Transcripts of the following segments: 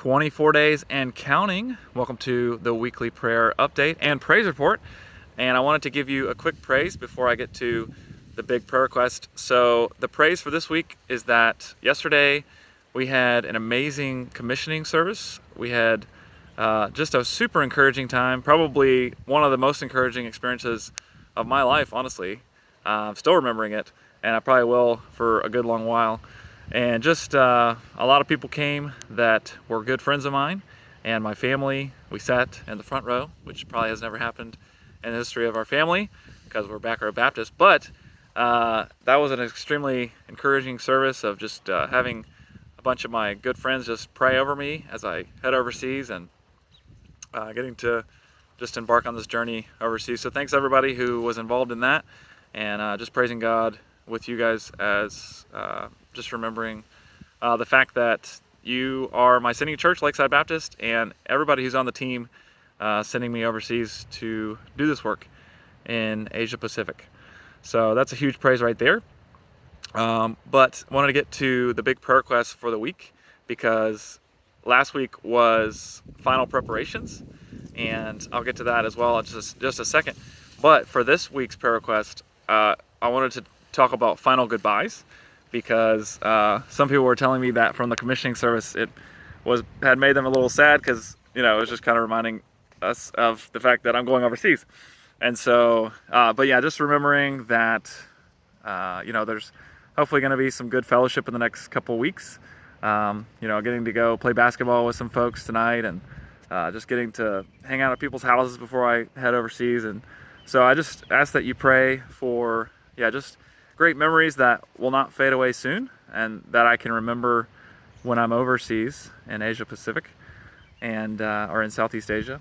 24 days and counting. Welcome to the weekly prayer update and praise report. And I wanted to give you a quick praise before I get to the big prayer request. So the praise for this week is that yesterday we had an amazing commissioning service. We had just a super encouraging time, probably one of the most encouraging experiences of my life, honestly. I'm still remembering it, and I probably will for a good long while. And just a lot of people came that were good friends of mine and my family. We sat in the front row, which probably has never happened in the history of our family because we're Back Row Baptist. But that was an extremely encouraging service of just having a bunch of my good friends just pray over me as I head overseas and getting to just embark on this journey overseas. So thanks everybody who was involved in that, and just praising God with you guys as just remembering the fact that you are my sending church, Lakeside Baptist, and everybody who's on the team sending me overseas to do this work in Asia Pacific. So that's a huge praise right there. But I wanted to get to the big prayer request for the week because last week was final preparations, and I'll get to that as well in just a second. But for this week's prayer request, I wanted to talk about final goodbyes, because some people were telling me that from the commissioning service it had made them a little sad because it was just kind of reminding us of the fact that I'm going overseas. And so but yeah, just remembering that there's hopefully going to be some good fellowship in the next couple weeks. Getting to go play basketball with some folks tonight, and just getting to hang out at people's houses before I head overseas. And so I just ask that you pray for just great memories that will not fade away soon, and that I can remember when I'm overseas in Asia Pacific and or in Southeast Asia,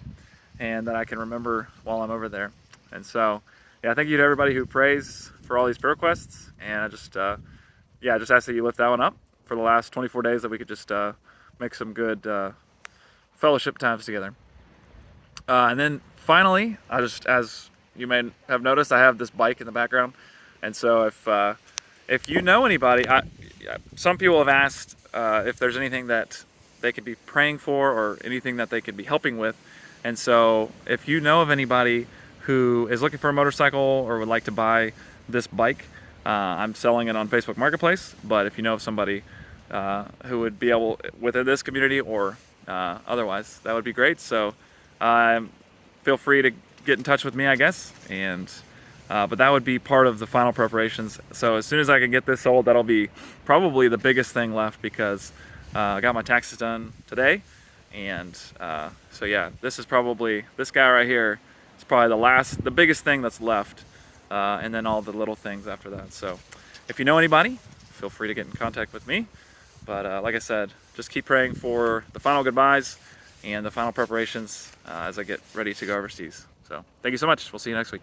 and that I can remember while I'm over there. And so thank you to everybody who prays for all these prayer requests, and I just just ask that you lift that one up for the last 24 days, that we could just make some good fellowship times together. And then finally, as you may have noticed, I have this bike in the background. And so if you know anybody, some people have asked if there's anything that they could be praying for or anything that they could be helping with. And so if you know of anybody who is looking for a motorcycle or would like to buy this bike, I'm selling it on Facebook Marketplace. But if you know of somebody who would be able, within this community or otherwise, that would be great. So feel free to get in touch with me, I guess. And but that would be part of the final preparations. So as soon as I can get this sold, that'll be probably the biggest thing left, because I got my taxes done today. And so yeah, this guy right here is probably the biggest thing that's left, and then all the little things after that. So if you know anybody, feel free to get in contact with me. But like I said, just keep praying for the final goodbyes and the final preparations as I get ready to go overseas. So thank you so much. We'll see you next week.